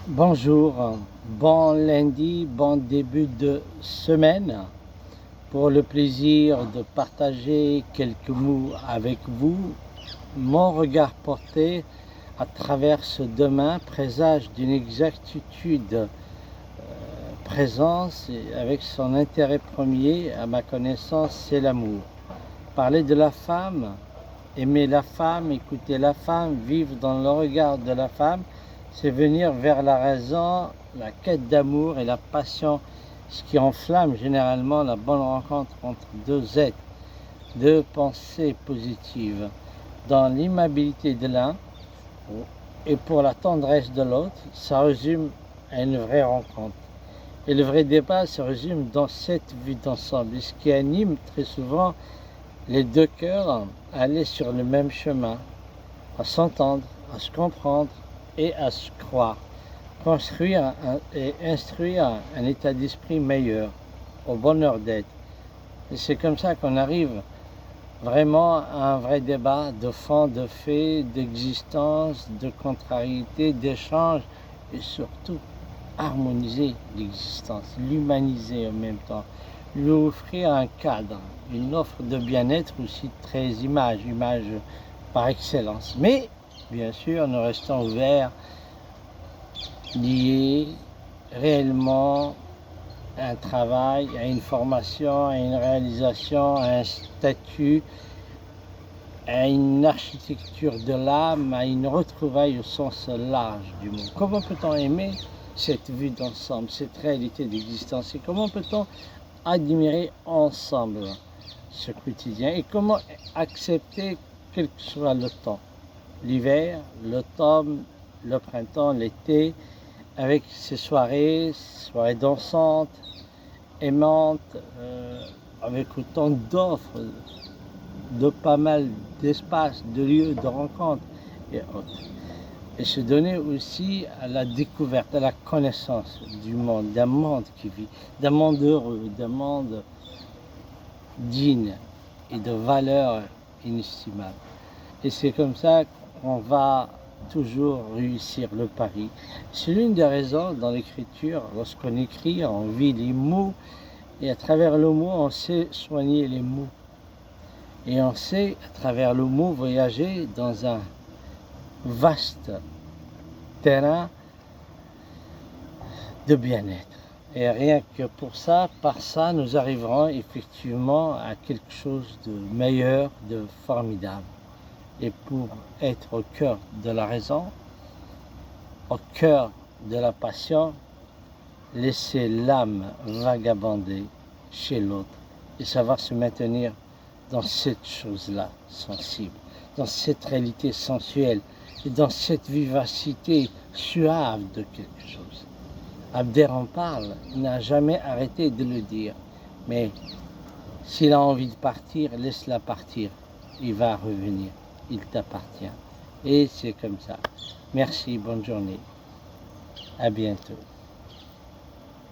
Bonjour, bon lundi, bon début de semaine. Pour le plaisir de partager quelques mots avec vous, mon regard porté à travers ce demain présage d'une exactitude présence et avec son intérêt premier, à ma connaissance, c'est l'amour. Parler de la femme, aimer la femme, écouter la femme, vivre dans le regard de la femme, c'est venir vers la raison, la quête d'amour et la passion, ce qui enflamme généralement la bonne rencontre entre deux êtres, deux pensées positives. Dans l'immobilité de l'un et pour la tendresse de l'autre, ça résume à une vraie rencontre. Et le vrai débat se résume dans cette vue d'ensemble, ce qui anime très souvent les deux cœurs à aller sur le même chemin, à s'entendre, à se comprendre et à se croire, construire et instruire un état d'esprit meilleur, au bonheur d'être. Et c'est comme ça qu'on arrive vraiment à un vrai débat de fond, de fait, d'existence, de contrariété, d'échange et surtout harmoniser l'existence, l'humaniser en même temps, lui offrir un cadre, une offre de bien-être aussi très image par excellence. Mais bien sûr, nous restons ouverts, liés réellement à un travail, à une formation, à une réalisation, à un statut, à une architecture de l'âme, à une retrouvaille au sens large du mot. Comment peut-on aimer cette vue d'ensemble, cette réalité d'existence, et comment peut-on admirer ensemble ce quotidien et comment accepter quel que soit le temps, l'hiver, l'automne, le printemps, l'été, avec ces soirées dansantes, aimantes, avec autant d'offres, de pas mal d'espaces, de lieux de rencontre et autres. Et se donner aussi à la découverte, à la connaissance du monde, d'un monde qui vit, d'un monde heureux, d'un monde digne et de valeurs inestimables. Et c'est comme ça qu'on va toujours réussir le pari. C'est l'une des raisons dans l'écriture, lorsqu'on écrit, on vit les mots, et à travers le mot, on sait soigner les mots. Et on sait, à travers le mot, voyager dans un vaste terrain de bien-être. Et rien que pour ça, par ça, nous arriverons effectivement à quelque chose de meilleur, de formidable. Et pour être au cœur de la raison, au cœur de la passion, laisser l'âme vagabonder chez l'autre et savoir se maintenir dans cette chose-là sensible, dans cette réalité sensuelle et dans cette vivacité suave de quelque chose. Abder en parle, il n'a jamais arrêté de le dire, mais s'il a envie de partir, laisse-la partir, il va revenir, il t'appartient. Et c'est comme ça. Merci, bonne journée, à bientôt.